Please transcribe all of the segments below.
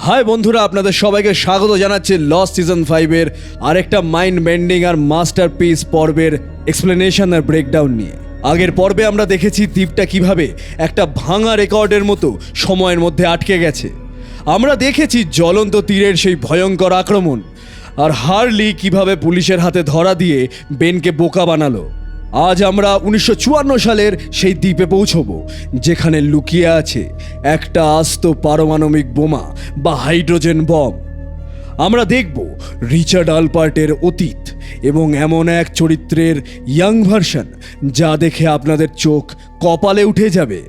High বন্ধুরা, আপনাদের সবাইকে স্বাগত জানাচ্ছি লস্ট সিজন 5 এর আরেকটা মাইন্ড বেন্ডিং আর মাস্টারপিস পর্বের এক্সপ্লেনেশন আর ব্রেকডাউন নিয়ে। আগের পর্বে আমরা দেখেছি দ্বীপটা কিভাবে একটা ভাঙা রেকর্ডের মতো সময়ের মধ্যে আটকে গেছে। আমরা দেখেছি জ্বলন্ত তীরের সেই ভয়ঙ্কর আক্রমণ, আর হার্লি কিভাবে পুলিশের হাতে ধরা দিয়ে বেনকে বোকা বানালো। আজ আমরা 1954 সালের সেই দ্বীপে পৌঁছবো, যেখানে লুকিয়ে আছে একটা আস্ত পারমাণবিক বোমা বা হাইড্রোজেন বম। আমরা দেখব রিচার্ড আলপার্টের অতীত এবং এমন এক চরিত্রের ইয়াং ভার্সন যা দেখে আপনাদের চোখ কপালে উঠে যাবে।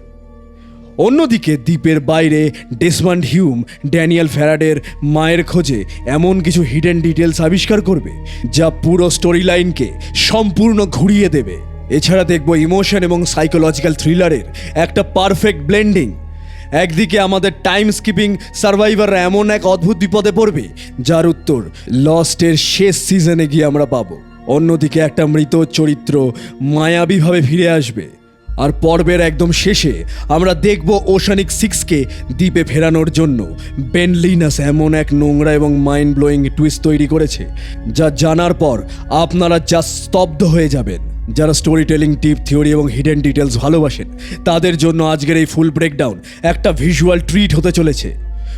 অন্যদিকে দ্বীপের বাইরে ডেসমন্ড হিউম ড্যানিয়েল ফ্যারাডের মায়ের খোঁজে এমন কিছু হিডেন ডিটেলস আবিষ্কার করবে যা পুরো স্টোরি লাইনকে সম্পূর্ণ ঘুরিয়ে দেবে। এছাড়া দেখব ইমোশন এবং সাইকোলজিক্যাল থ্রিলারের একটা পারফেক্ট ব্লেন্ডিং। একদিকে আমাদের টাইম স্কিপিং সার্ভাইভাররা এমন এক অদ্ভুত বিপদে পড়বে যার উত্তর লস্টের শেষ সিজনে গিয়ে আমরা পাবো। অন্যদিকে একটা মৃত চরিত্র মায়াবীভাবে ফিরে আসবে। আর পর্বের একদম শেষে আমরা দেখব ওশানিক 6কে দ্বীপে ফেরানোর জন্য বেন লিনাস এমন এক নোংরা এবং মাইন্ড ব্লোয়িং টুইস্ট তৈরি করেছে যা জানার পর আপনারা জাস্ট স্তব্ধ হয়ে যাবেন। যারা স্টোরি টেলিং টিপ, থিওরি এবং হিডেন ডিটেলস ভালোবাসেন তাদের জন্য আজকের এই ফুল ব্রেকডাউন একটা ভিজুয়াল ট্রিট হতে চলেছে।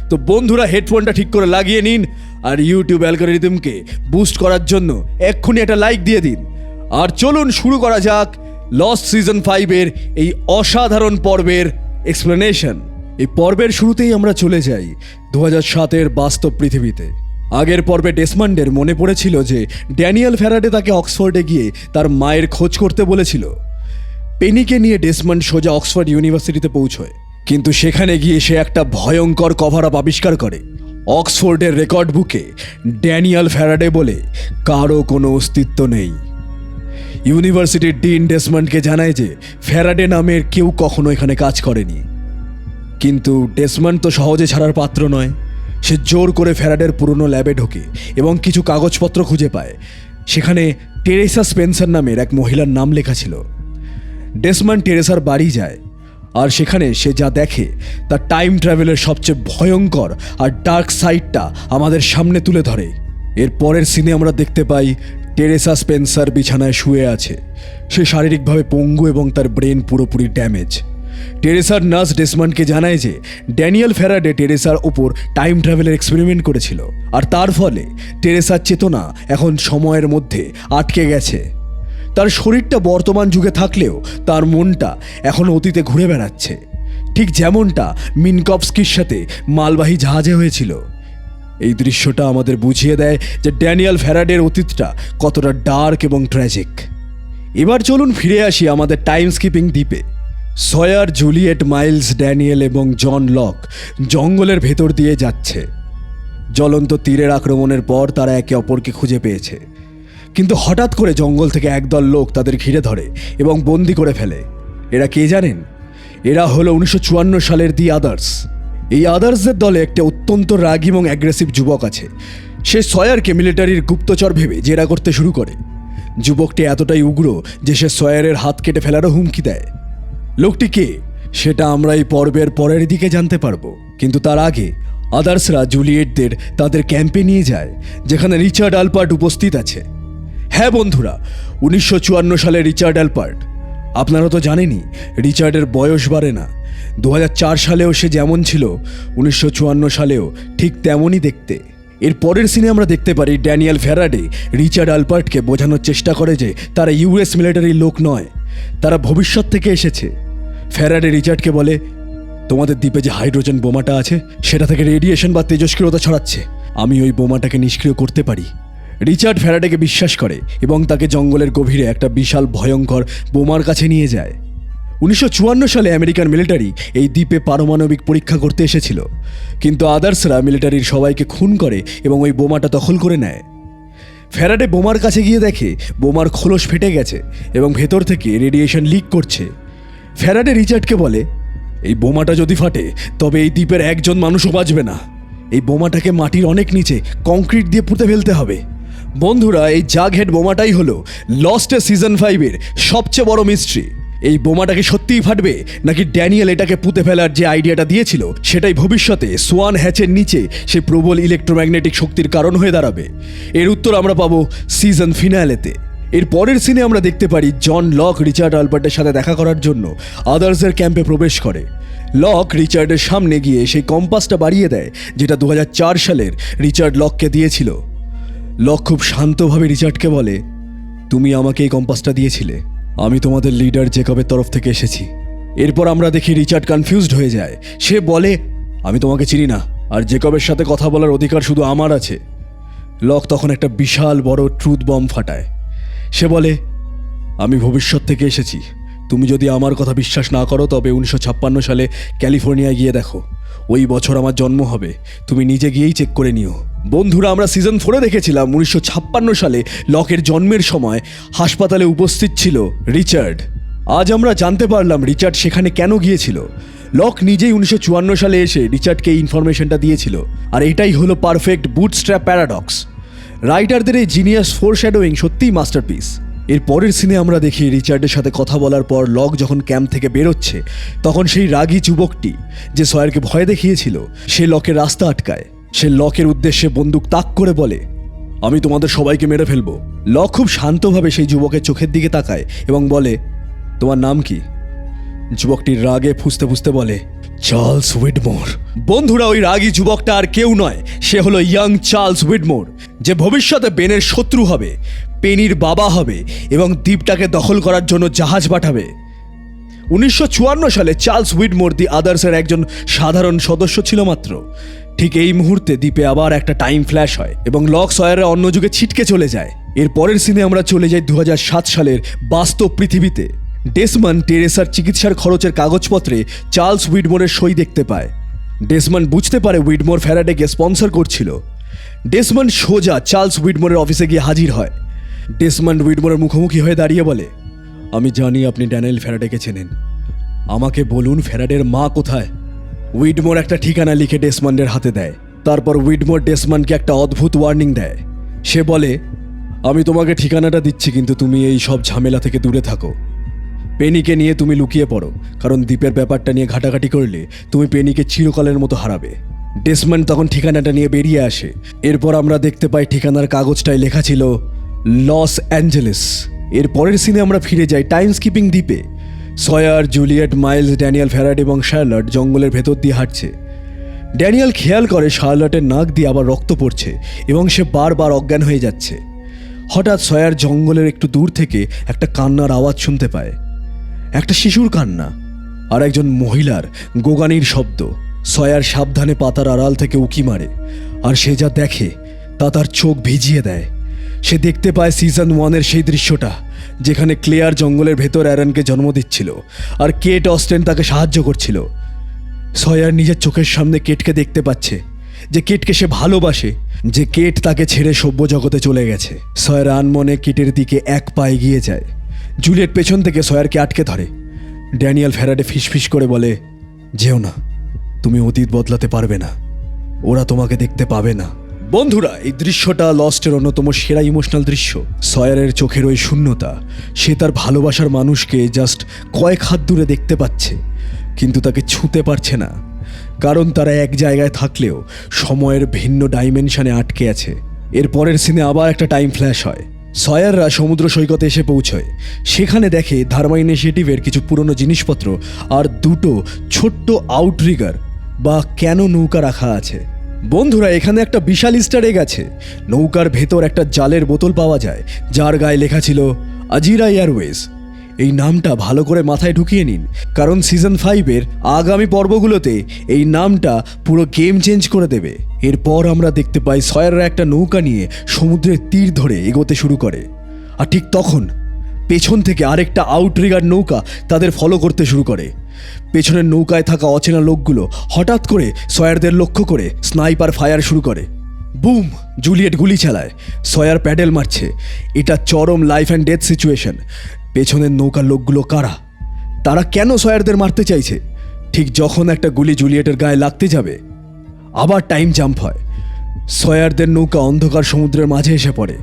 তো বন্ধুরা, হেডফোনটা ঠিক করে লাগিয়ে নিন আর ইউটিউব অ্যালগরিদমকে বুস্ট করার জন্য এক্ষুনি একটা লাইক দিয়ে দিন। আর চলুন শুরু করা যাক লস্ট সিজন 5 এর এই অসাধারণ পর্বের এক্সপ্লেনেশন। এই পর্বের শুরুতেই আমরা চলে যাই 2007-এর বাস্তব পৃথিবীতে। আগের পর্বে ডেসমন্ডের মনে পড়েছিল যে ড্যানিয়েল ফ্যারাডে তাকে অক্সফোর্ডে গিয়ে তার মায়ের খোঁজ করতে বলেছিল। পেনিকে নিয়ে ডেসমন্ড সোজা অক্সফোর্ড ইউনিভার্সিটিতে পৌঁছয়, কিন্তু সেখানে গিয়ে সে একটা ভয়ঙ্কর কভার আপ আবিষ্কার করে। অক্সফোর্ডের রেকর্ড বুকে ড্যানিয়েল ফ্যারাডে বলে কারো কোনো অস্তিত্ব নেই। ইউনিভার্সিটির ডিন ডেসমন্ডকে জানায় যে ফ্যারাডে নামের কেউ কখনো এখানে কাজ করেনি। কিন্তু ডেসমন্ড তো সহজে ছাড়ার পাত্র নয়। সে জোর করে ফ্যারাডের পুরনো ল্যাবে ঢোকে এবং কিছু কাগজপত্র খুঁজে পায়। সেখানে টেরেসা স্পেন্সার নামের এক মহিলার নাম লেখা ছিল। ডেসমন্ড টেরেসার বাড়ি যায়, আর সেখানে সে যা দেখে তা টাইম ট্রাভেলের সবচেয়ে ভয়ঙ্কর আর ডার্ক সাইডটা আমাদের সামনে তুলে ধরে। এর পরের সিনে আমরা দেখতে পাই টেরেসা স্পেন্সার বিছানায় শুয়ে আছে। সে শারীরিকভাবে পঙ্গু এবং তার ব্রেন পুরোপুরি ড্যামেজ। টেরেসার নার্স ডেসমন্ডকে জানায় যে ড্যানিয়েল ফ্যারাডে টেরেসার ওপর টাইম ট্রাভেলের এক্সপেরিমেন্ট করেছিল, আর তার ফলে টেরেসার চেতনা এখন সময়ের মধ্যে আটকে গেছে। তার শরীরটা বর্তমান যুগে থাকলেও তার মনটা এখন অতীতে ঘুরে বেড়াচ্ছে, ঠিক যেমনটা মিনকভস্কির সাথে মালবাহী জাহাজে হয়েছিল। এই দৃশ্যটা আমাদের বুঝিয়ে দেয় যে ড্যানিয়েল ফ্যারাডের অতীতটা কতটা ডার্ক এবং ট্র্যাজিক। এবার চলুন ফিরে আসি আমাদের টাইম স্কিপিং দ্বীপে। সয়ার, জুলিয়েট, মাইলস, ড্যানিয়েল এবং জন লক জঙ্গলের ভেতর দিয়ে যাচ্ছে। জ্বলন্ত তীরের আক্রমণের পর তারা একে অপরকে খুঁজে পেয়েছে, কিন্তু হঠাৎ করে জঙ্গল থেকে একদল লোক তাদের ঘিরে ধরে এবং বন্দি করে ফেলে। এরা কে জানেন? এরা হলো 1954 সালের দি আদার্স। এই আদার্সদের দলে একটা অত্যন্ত রাগী এবং অ্যাগ্রেসিভ যুবক আছে। সে সয়ারকে মিলিটারির গুপ্তচর ভেবে জেরা করতে শুরু করে। যুবকটি এতটাই উগ্র যে সে সয়ারের হাত কেটে ফেলারও হুমকি দেয়। লোকটি কে সেটা আমরা এই পর্বের পরের দিকে জানতে পারবো, কিন্তু তার আগে আদার্সরা জুলিয়েটদের তাদের ক্যাম্পে নিয়ে যায়, যেখানে রিচার্ড আলপার্ট উপস্থিত আছে। হ্যাঁ বন্ধুরা, 1954 সালে রিচার্ড আলপার্ট। আপনারা তো জানেনই রিচার্ডের বয়স বাড়ে না। 2004 সালেও সে যেমন ছিল 1954 সালেও ঠিক তেমনই দেখতে। এর পরের সিনে আমরা দেখতে পারি ড্যানিয়েল ফ্যারাডে রিচার্ড আলপার্টকে বোঝানোর চেষ্টা করে যে তারা ইউএস মিলিটারির লোক নয়, তারা ভবিষ্যৎ থেকে এসেছে। ফ্যারাডে রিচার্ডকে বলে, তোমাদের দ্বীপে যে হাইড্রোজেন বোমাটা আছে সেটা থেকে রেডিয়েশন বা তেজস্ক্রিয়তা ছড়াচ্ছে। আমি ওই বোমাটাকে নিষ্ক্রিয় করতে পারি। রিচার্ড ফ্যারাডেকে বিশ্বাস করে এবং তাকে জঙ্গলের গভীরে একটা বিশাল ভয়ঙ্কর বোমার কাছে নিয়ে যায়। 1954 সালে আমেরিকান মিলিটারি এই দ্বীপে পারমাণবিক পরীক্ষা করতে এসেছিল, কিন্তু আদার্সরা মিলিটারির সবাইকে খুন করে এবং ওই বোমাটা দখল করে নেয়। ফ্যারাডে বোমার কাছে গিয়ে দেখে বোমার খোলস ফেটে গেছে এবং ভেতর থেকে রেডিয়েশন লিক করছে। ফ্যারাডে রিচার্ডকে বলে, এই বোমাটা যদি ফাটে তবে এই দ্বীপের একজন মানুষও বাঁচবে না। এই বোমাটাকে মাটির অনেক নিচে কংক্রিট দিয়ে পুঁতে ফেলতে হবে। বন্ধুরা, এই জাগহেড বোমাটাই হলো লস্টের সিজন 5 এর সবচেয়ে বড় মিস্ট্রি। এই বোমাটা কি সত্যিই ফাটবে, নাকি ড্যানিয়েল এটাকে পুঁতে ফেলার যে আইডিয়াটা দিয়েছিল সেটাই ভবিষ্যতে সোয়ান হ্যাচের নিচে সে প্রবল ইলেকট্রোম্যাগনেটিক শক্তির কারণ হয়ে দাঁড়াবে? এর উত্তর আমরা পাবো সিজন ফিনালেতে। এর পরের সিনে আমরা দেখতে পারি জন লক রিচার্ড আলবার্টের সাথে দেখা করার জন্য আদার্সের ক্যাম্পে প্রবেশ করে। লক রিচার্ডের সামনে গিয়ে সেই কম্পাসটা বাড়িয়ে দেয় যেটা 2004 সালের রিচার্ড লককে দিয়েছিল। লক খুব শান্তভাবে রিচার্ডকে বলে, তুমি আমাকে এই কম্পাসটা দিয়েছিলে, আমি তোমাদের লিডার জেকবের তরফ থেকে এসেছি। এরপর আমরা দেখি রিচার্ড কনফিউজড হয়ে যায়। সে বলে, আমি তোমাকে চিনি না, আর জেকবের সাথে কথা বলার অধিকার শুধু আমার আছে। লক তখন একটা বিশাল বড় ট্রুথ বম্ব ফাটায়। সে বলে, আমি ভবিষ্যৎ থেকে এসেছি, তুমি যদি আমার কথা বিশ্বাস না করো তবে 1956 সালে ক্যালিফোর্নিয়ায় গিয়ে দেখো, ওই বছর আমার জন্ম হবে, তুমি নিজে গিয়েই চেক করে নিও। বন্ধুরা, আমরা সিজন 4-এ দেখেছিলাম 1956 সালে লকের জন্মের সময় হাসপাতালে উপস্থিত ছিল রিচার্ড। আজ আমরা জানতে পারলাম রিচার্ড সেখানে কেন গিয়েছিল। লক নিজেই 1954 সালে এসে রিচার্ডকে এই ইনফরমেশনটা দিয়েছিল, আর এটাই হলো পারফেক্ট বুটস্ট্র্যাপ প্যারাডক্স। রাইটারদের এই জিনিয়াস ফোরশ্যাডোয়িং সত্যিই মাস্টারপিস। এর পরের সিনে আমরা দেখি রিচার্ডের সাথে কথা বলার পর লক যখন ক্যাম্প থেকে বেরোচ্ছে, তখন সেই রাগী যুবকটি যে সয়ারকে ভয় দেখিয়েছিল সে লকের রাস্তা আটকায়। সে লকের উদ্দেশ্যে বন্দুক তাক করে বলে, আমি তোমাদের সবাইকে মেরে ফেলবো। লক খুব শান্তভাবে সেই যুবকের চোখের দিকে তাকায় এবং বলে, তোমার নাম কি? যুবকটির রাগে ফুঁসতে ফুঁসতে বলে, চার্লস উইডমোর। বন্ধুরা, ওই রাগী যুবকটা আর কেউ নয়, সে হলো ইয়াং চার্লস উইডমোর, যে ভবিষ্যতে বেনের শত্রু হবে, পেনির বাবা হবে এবং দ্বীপটাকে দখল করার জন্য জাহাজ পাঠাবে। 1954 সালে চার্লস উইডমোর দি আদার্সের একজন সাধারণ সদস্য ছিল মাত্র। ঠিক এই মুহূর্তে দ্বীপে আবার একটা টাইম ফ্ল্যাশ হয় এবং লক সয়াররা অন্য যুগে ছিটকে চলে যায়। এর পরের সিনে আমরা চলে যাই 2007 সালের বাস্তব পৃথিবীতে। ডেসমন্ড টেরেসার চিকিৎসার খরচের কাগজপত্রে চার্লস উইডমোরের সই দেখতে পায়। ডেসমন্ড বুঝতে পারে উইডমোর ফ্যারাডেকে স্পন্সর করছিল। ডেসমন্ড সোজা চার্লস উইডমোরের অফিসে গিয়ে হাজির হয়। ডেসমন্ড উইডমোরের মুখোমুখি হয়ে দাঁড়িয়ে বলে, আমি জানি আপনি ড্যানিয়েল ফ্যারাডেকে চেনেন, আমাকে বলুন ফ্যারাডের মা কোথায়? উইডমোর একটা ঠিকানা লিখে ডেসমন্ডের হাতে দেয়। তারপর উইডমোর ডেসমন্ডকে একটা অদ্ভুত ওয়ার্নিং দেয়। সে বলে, আমি তোমাকে ঠিকানাটা দিচ্ছি, কিন্তু তুমি এই সব ঝামেলা থেকে দূরে থাকো। পেনিকে নিয়ে তুমি লুকিয়ে পড়ো, কারণ দ্বীপের ব্যাপারটা নিয়ে ঘাটাঘাটি করলে তুমি পেনিকে চিরকালের মতো হারাবে। ডেসমন্ড তখন ঠিকানাটা নিয়ে বেরিয়ে আসে। এরপর আমরা দেখতে পাই ঠিকানার কাগজটায় লেখা ছিল লস অ্যাঞ্জেলেস। এর পরের সিনে আমরা ফিরে যাই টাইম স্কিপিং দ্বীপে। Swear, Juliet, Miles, Daniel farad এবং শার্লট জঙ্গলের ভেতর দিয়ে হাঁটছে। ড্যানিয়েল খেয়াল করে শার্লটের নাক দিয়ে আবার রক্ত পড়ছে এবং সে বারবার অজ্ঞান হয়ে যাচ্ছে। হঠাৎ সয়ার জঙ্গলের একটু দূর থেকে একটা কান্নার আওয়াজ শুনতে পায়। একটা শিশুর কান্না আর একজন মহিলার গোগানির শব্দ। সয়ার সাবধানে পাতার আড়াল থেকে উকি মারে, আর সে যা দেখে তা তার চোখ ভিজিয়ে দেয়। সে দেখতে পায় সিজন 1-এর সেই দৃশ্যটা, যেখানে ক্লেয়ার জঙ্গলের ভেতর অ্যারনকে জন্ম দিচ্ছিল আর কেট অস্টেন তাকে সাহায্য করছিল। সয়ার নিজের চোখের সামনে কেটকে দেখতে পাচ্ছে, যে কেটকে সে ভালোবাসে, যে কেট তাকে ছেড়ে সভ্য জগতে চলে গেছে। সয়ার আনমনে কেটের দিকে এক পা এগিয়ে যায়। জুলিয়েট পেছন থেকে সয়ারকে আটকে ধরে। ড্যানিয়েল ফ্যারাডে ফিসফিস করে বলে, যেও না, তুমি অতীত বদলাতে পারবে না, ওরা তোমাকে দেখতে পাবে না। বন্ধুরা, এই দৃশ্যটা লস্টের অন্যতম সেরা ইমোশনাল দৃশ্য। সয়ারের চোখের ওই শূন্যতা, সে তার ভালোবাসার মানুষকে জাস্ট কয়েক হাত দূরে দেখতে পাচ্ছে, কিন্তু তাকে ছুঁতে পারছে না, কারণ তারা এক জায়গায় থাকলেও সময়ের ভিন্ন ডাইমেনশনে আটকে আছে। এর পরের সিনে আবার একটা টাইম ফ্ল্যাশ হয়। সয়াররা সমুদ্র সৈকতে এসে পৌঁছয়। সেখানে দেখে ধার্মা ইনিশিয়েটিভের কিছু পুরনো জিনিসপত্র আর দুটো ছোট্ট আউটরিগার বা কেন নৌকা রাখা আছে। বন্ধুরা, এখানে একটা বিশাল ইস্টার এগ আছে। নৌকার ভেতর একটা জালের বোতল পাওয়া যায়, যার গায়ে লেখা ছিল আজিরা এয়ারওয়েজ। এই নামটা ভালো করে মাথায় ঢুকিয়ে নিন, কারণ সিজন 5-এর আগামী পর্বগুলোতে এই নামটা পুরো গেম চেঞ্জ করে দেবে। এরপর আমরা দেখতে পাই সয়াররা একটা নৌকা নিয়ে সমুদ্রের তীর ধরে এগোতে শুরু করে, আর ঠিক তখন পেছন থেকে আরেকটা আউটরিগার নৌকা তাদের ফলো করতে শুরু করে। পেছনের নৌকায় থাকা অচেনা লোকগুলো হঠাৎ করে সয়ারদের লক্ষ্য করে স্নাইপার ফায়ার শুরু করে। বুম! জুলিয়েট গুলি চালায়, সয়ার প্যাডেল মারছে। এটা চরম লাইফ অ্যান্ড ডেথ সিচুয়েশন। পেছনের নৌকার লোকগুলো কারা? তারা কেন সয়ারদের মারতে চাইছে? ঠিক যখন একটা গুলি জুলিয়েটের গায়ে লাগতে যাবে, আবার টাইম জাম্প হয়। সয়ারদের নৌকা অন্ধকার সমুদ্রের মাঝে এসে পড়ে।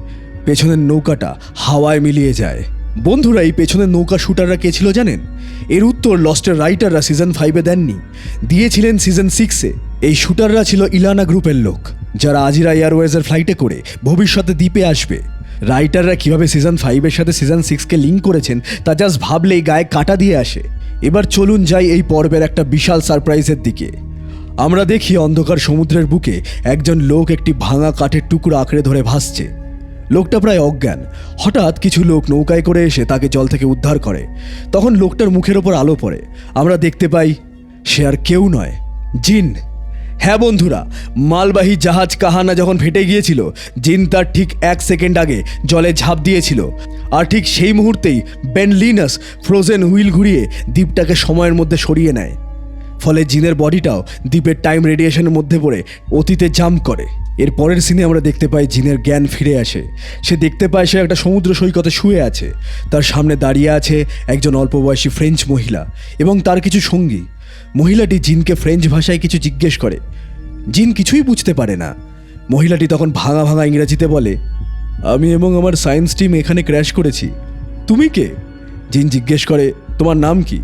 পেছনের নৌকাটা হাওয়ায় মিলিয়ে যায়। বন্ধুরা, এই পেছনের নৌকা শুটাররা কে ছিল জানেন? এর উত্তর লস্টের রাইটাররা সিজন 5-এ দেননি, দিয়েছিলেন সিজন 6-এ। এই শুটাররা ছিল ইলানা গ্রুপের লোক, যারা আজিরা এয়ারওয়েজের ফ্লাইটে করে ভবিষ্যতে দ্বীপে আসবে। রাইটাররা কিভাবে সিজন 5-এর সাথে সিজন 6-কে লিঙ্ক করেছেন তা জাস্ট ভাবলেই গায়ে কাঁটা দিয়ে আসে। এবার চলুন যাই এই পর্বের একটা বিশাল সারপ্রাইজের দিকে। আমরা দেখি অন্ধকার সমুদ্রের বুকে একজন লোক একটি ভাঙা কাঠের টুকরো আঁকড়ে ধরে ভাসছে। লোকটা প্রায় অজ্ঞান। হঠাৎ কিছু লোক নৌকায় করে এসে তাকে জল থেকে উদ্ধার করে। তখন লোকটার মুখের ওপর আলো পড়ে। আমরা দেখতে পাই সে আর কেউ নয়, জিন। হ্যাঁ বন্ধুরা, মালবাহী জাহাজ কাহানা যখন ফেটে গিয়েছিল, জিন তার ঠিক 1 সেকেন্ড আগে জলে ঝাঁপ দিয়েছিল। আর ঠিক সেই মুহূর্তেই বেন লিনাস ফ্রোজেন হুইল ঘুরিয়ে দ্বীপটাকে সময়ের মধ্যে সরিয়ে নেয়। ফলে জিনের বডিটাও দ্বীপের টাইম রেডিয়েশনের মধ্যে পড়ে অতীতে জাম্প করে। এর পরের সিনে আমরা দেখতে পাই জিনের জ্ঞান ফিরে আসে। সে দেখতে পায় সে একটা সমুদ্র সৈকতে শুয়ে আছে। তার সামনে দাঁড়িয়ে আছে একজন অল্পবয়সী ফ্রেঞ্চ মহিলা এবং তার কিছু সঙ্গী। মহিলাটি জিনকে ফ্রেঞ্চ ভাষায় কিছু জিজ্ঞেস করে। জিন কিছুই বুঝতে পারে না। মহিলাটি তখন ভাঙা ভাঙা ইংরেজিতে বলে, আমি এবং আমার সায়েন্স টিম এখানে ক্র্যাশ করেছি। তুমি কে? জিন জিজ্ঞেস করে, তোমার নাম কি?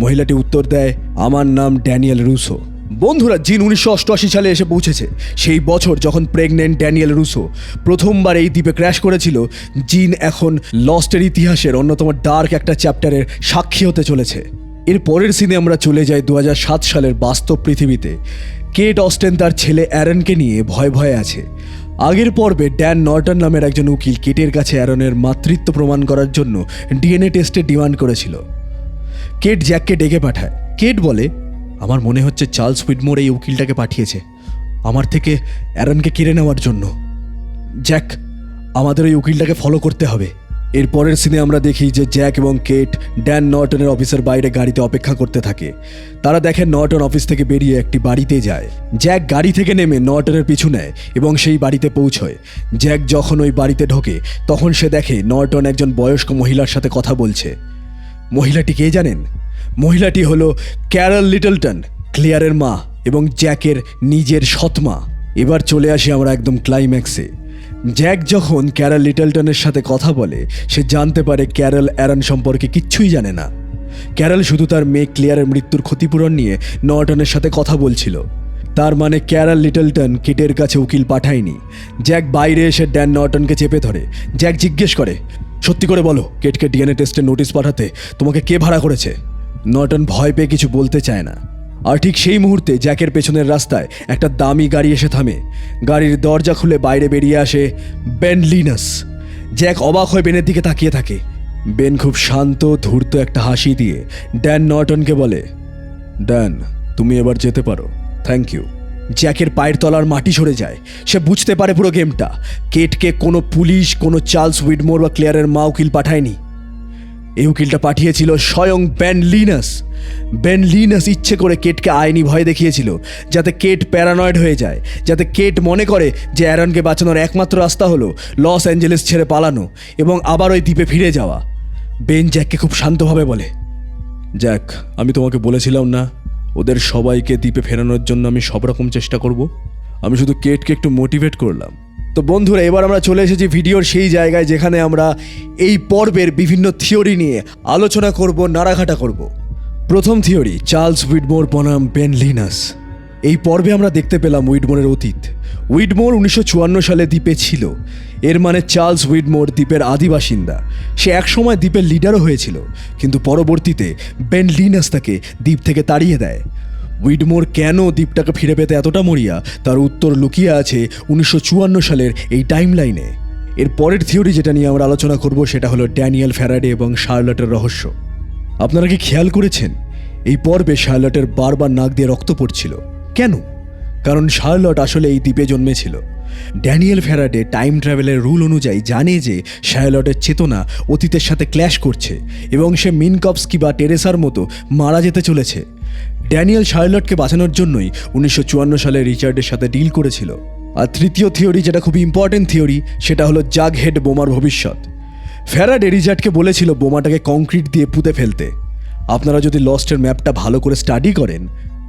মহিলাটি উত্তর দেয়, আমার নাম ড্যানিয়েল রুসো। বন্ধুরা, জিন 1988 সালে এসে পৌঁছেছে। সেই বছর যখন প্রেগনেন্ট ড্যানিয়েল রুসো প্রথমবার এই দ্বীপে ক্র্যাশ করেছিল। জিন এখন লস্টের ইতিহাসের অন্যতম ডার্ক একটা চ্যাপ্টারের সাক্ষী হতে চলেছে। এর পরের সিনে আমরা চলে যাই 2007 সালের বাস্তব পৃথিবীতে। কেট অস্টেন তার ছেলে অ্যারনকে নিয়ে ভয়ে ভয়ে আছে। আগের পর্বে ড্যান নর্টন নামের একজন উকিল কেটের কাছে অ্যারনের মাতৃত্ব প্রমাণ করার জন্য ডিএনএ টেস্টের ডিমান্ড করেছিল। কেট জ্যাককে ডেকে পাঠায়। কেট বলে, আমার মনে হচ্ছে চার্লস হুইটমোর এই উকিলটাকে পাঠিয়েছে আমার থেকে অ্যারনকে কেড়ে নেওয়ার জন্য। জ্যাক, আমাদের ওই উকিলটাকে ফলো করতে হবে। এর পরের সিনে আমরা দেখি যে জ্যাক এবং কেট ড্যান নর্টনের অফিসের বাইরে গাড়িতে অপেক্ষা করতে থাকে। তারা দেখে নর্টন অফিস থেকে বেরিয়ে একটি বাড়িতে যায়। জ্যাক গাড়ি থেকে নেমে নর্টনের পিছু নেয় এবং সেই বাড়িতে পৌঁছয়। জ্যাক যখন ওই বাড়িতে ঢোকে তখন সে দেখে নর্টন একজন বয়স্ক মহিলার সাথে কথা বলছে। মহিলাটি কে জানেন? মহিলাটি হলো ক্যারল লিটলটন, ক্লেয়ারের মা এবং জ্যাকের নিজের সৎমা। এবার চলে আসি আমরা একদম ক্লাইম্যাক্সে। জ্যাক যখন ক্যারল লিটলটনের সাথে কথা বলে, সে জানতে পারে ক্যারল অ্যারন সম্পর্কে কিচ্ছুই জানে না। ক্যারল শুধু তার মেয়ে ক্লেয়ারের মৃত্যুর ক্ষতিপূরণ নিয়ে নর্টনের সাথে কথা বলছিল। তার মানে ক্যারল লিটলটন কেটের কাছে উকিল পাঠায়নি। জ্যাক বাইরে এসে ড্যান নর্টনকে চেপে ধরে। জ্যাক জিজ্ঞেস করে, সত্যি করে বলো, কেটকে ডিএনএ টেস্টের নোটিশ পাঠাতে তোমাকে কে ভাড়া করেছে? নর্টন ভয় পেয়ে কিছু বলতে চায় না। আর ঠিক সেই মুহূর্তে জ্যাকের পেছনের রাস্তায় একটা দামি গাড়ি এসে থামে। গাড়ির দরজা খুলে বাইরে বেরিয়ে আসে বেন লিনাস। জ্যাক অবাক হয়ে বেনের দিকে তাকিয়ে থাকে। বেন খুব শান্ত ধূর্ত একটা হাসি দিয়ে ড্যান নর্টনকে বলে, ড্যান, তুমি এবার যেতে পারো, থ্যাংক ইউ। জ্যাকের পায়ের তলার মাটি সরে যায়। সে বুঝতে পারে পুরো গেমটা। কেটকে কোনো পুলিশ, কোনো চার্লস হুইটমোর বা ক্লেয়ারের মা উকিল পাঠায়নি। এই উকিলটা পাঠিয়েছিল স্বয়ং বেন লিনাস। বেন লিনাস ইচ্ছে করে কেটকে আইনি ভয় দেখিয়েছিল, যাতে কেট প্যারানয়েড হয়ে যায়, যাতে কেট মনে করে যে অ্যারনকে বাঁচানোর একমাত্র রাস্তা হলো লস অ্যাঞ্জেলেস ছেড়ে পালানো এবং আবার ওই দ্বীপে ফিরে যাওয়া। বেন জ্যাককে খুব শান্তভাবে বলে, জ্যাক, আমি তোমাকে বলেছিলাম না ওদের সবাইকে দ্বীপে ফেরানোর জন্য আমি সব রকম চেষ্টা করব। আমি শুধু কেটকে একটু মোটিভেট করলাম। তো বন্ধুরা, এবার আমরা চলে এসেছি ভিডিওর সেই জায়গায় যেখানে আমরা এই পর্বের বিভিন্ন থিওরি নিয়ে আলোচনা করব, নাড়াঘাটা করব। প্রথম থিওরি, চার্লস হুইটমোর বনাম বেন লিনাস। এই পর্বে আমরা দেখতে পেলাম উইডমোরের অতীত। উইডমোর 1954 সালে দ্বীপে ছিল। এর মানে চার্লস হুইটমোর দ্বীপের আদি বাসিন্দা। সে একসময় দ্বীপের লিডারও হয়েছিল, কিন্তু পরবর্তীতে বেন লিনাস তাকে দ্বীপ থেকে তাড়িয়ে দেয়। উইডমোর কেন দ্বীপটাকে ফিরে পেতে এতটা মরিয়া, তার উত্তর লুকিয়ে আছে 1954 সালের এই টাইম লাইনে। এর পরের থিওরি যেটা নিয়ে আমরা আলোচনা করব সেটা হলো ড্যানিয়েল ফ্যারাডে এবং শার্লটের রহস্য। আপনারা কি খেয়াল করেছেন এই পর্বে শার্লটের বারবার নাক দিয়ে রক্ত পড়ছিল? কেন? কারণ শার্লট আসলে এই দ্বীপে জন্মেছিল। ড্যানিয়েল ফ্যারাডে টাইম ট্রাভেলের রুল অনুযায়ী জানে যে শার্লটের চেতনা অতীতের সাথে ক্ল্যাশ করছে এবং সে মিনকপস্কি বা টেরেসার মতো মারা যেতে চলেছে। ড্যানিয়েল শার্লটকে বাঁচানোর জন্যই 1954 সালে রিচার্ডের সাথে ডিল করেছিল। আর তৃতীয় থিওরি, যেটা খুব ইম্পর্টেন্ট থিওরি, সেটা হলো জাগহেড বোমার ভবিষ্যৎ। ফ্যারাডে রিচার্ডকে বলেছিল বোমাটাকে কংক্রিট দিয়ে পুঁতে ফেলতে। আপনারা যদি লস্টের ম্যাপটা ভালো করে স্টাডি করেন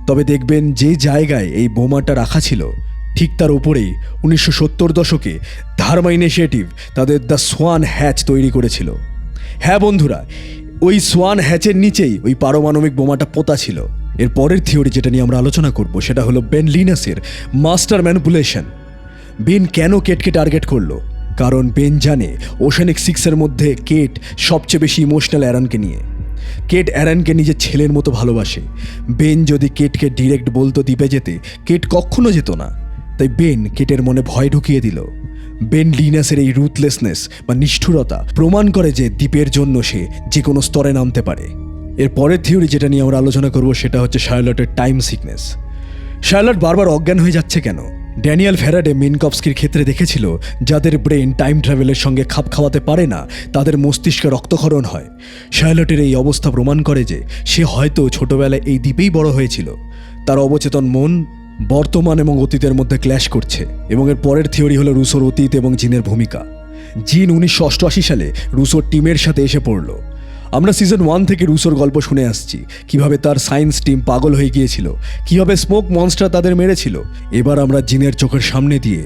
তবে দেখবেন যে জায়গায় এই বোমাটা রাখা ছিল ঠিক তার উপরেই 1970 দশকে ধার্মা ইনিশিয়েটিভ তাদের দ্য সোয়ান হ্যাচ তৈরি করেছিল। হ্যাঁ বন্ধুরা, ওই সোয়ান হ্যাচের নিচেই ওই পারমাণবিক বোমাটা পোতা ছিল। এর পরের থিওরি যেটা নিয়ে আমরা আলোচনা করব সেটা হলো বেন লিনাসের মাস্টার ম্যানিপুলেশন। বেন কেন কেটকে টার্গেট করলো? কারণ বেন জানে ওশেনিক 6-এর মধ্যে কেট সবচেয়ে বেশি ইমোশনাল অ্যারনকে নিয়ে। কেট অ্যারনকে নিজের ছেলের মতো ভালোবাসে। বেন যদি কেটকে ডিরেক্ট বলতো দ্বীপে যেতে, কেট কখনো যেত না। তাই বেন কেটের মনে ভয় ঢুকিয়ে দিল। বেন লিনাসের এই রুথলেসনেস বা নিষ্ঠুরতা প্রমাণ করে যে দ্বীপের জন্য সে যে কোনো স্তরে নামতে পারে। এর পরের থিওরি যেটা নিয়ে আমরা আলোচনা করব সেটা হচ্ছে শার্লটের টাইম সিকনেস। শার্লট বারবার অজ্ঞান হয়ে যাচ্ছে কেন? ড্যানিয়েল ফ্যারাডে মিনকফস্কির ক্ষেত্রে দেখেছিল যাদের ব্রেন টাইম ট্রাভেলের সঙ্গে খাপ খাওয়াতে পারে না তাদের মস্তিষ্কে রক্তক্ষরণ হয়। শার্লটের এই অবস্থা প্রমাণ করে যে সে হয়তো ছোটবেলায় এই দ্বীপেই বড় হয়েছিল। তার অবচেতন মন বর্তমান এবং অতীতের মধ্যে ক্ল্যাশ করছে। এবং এর পরের থিওরি হলো রুসোর অতীত এবং জিনের ভূমিকা। জিন 1988 সালে রুসোর টিমের সাথে এসে পড়ল। আমরা সিজন 1 থেকে রুসোর গল্প শুনে আসছি, কিভাবে তার সায়েন্স টিম পাগল হয়ে গিয়েছিল, কিভাবে স্মোক মনস্টার তাদের মেরেছিল। এবার আমরা জিনের চোখের সামনে দিয়ে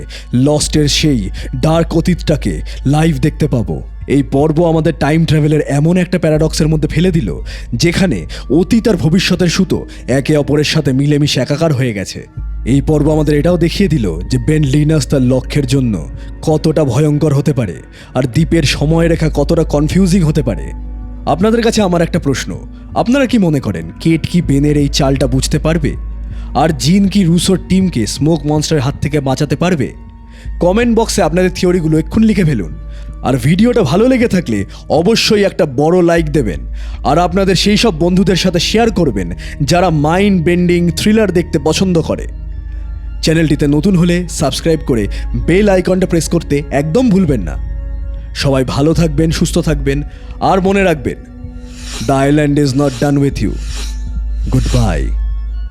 লস্টের সেই ডার্ক অতীতটাকে লাইভ দেখতে পাবো। এই পর্ব আমাদের টাইম ট্রাভেলের এমন একটা প্যারাডক্সের মধ্যে ফেলে দিল যেখানে অতীত আর ভবিষ্যতের সুতো একে অপরের সাথে মিলেমিশে একাকার হয়ে গেছে। এই পর্ব আমাদের এটাও দেখিয়ে দিল যে বেন লিনাস তার লক্ষ্যের জন্য কতটা ভয়ঙ্কর হতে পারে আর দ্বীপের সময়রেখা কতটা কনফিউজিং হতে পারে। আপনাদের কাছে আমার একটা প্রশ্ন, আপনারা কি মনে করেন কেট কি বেনের এই চালটা বুঝতে পারবে? আর জিন কি রুসোর টিমকে স্মোক মনস্টারের হাত থেকে বাঁচাতে পারবে? কমেন্ট বক্সে আপনাদের থিওরিগুলো এক্ষুনি লিখে ফেলুন। আর ভিডিওটা ভালো লেগে থাকলে অবশ্যই একটা বড় লাইক দেবেন আর আপনাদের সেই সব বন্ধুদের সাথে শেয়ার করবেন যারা মাইন্ড বেন্ডিং থ্রিলার দেখতে পছন্দ করে। চ্যানেলটিতে নতুন হলে সাবস্ক্রাইব করে বেল আইকনটা প্রেস করতে একদম ভুলবেন না। সবাই ভালো থাকবেন, সুস্থ থাকবেন আর মনে রাখবেন, the island is not done with you. Good by.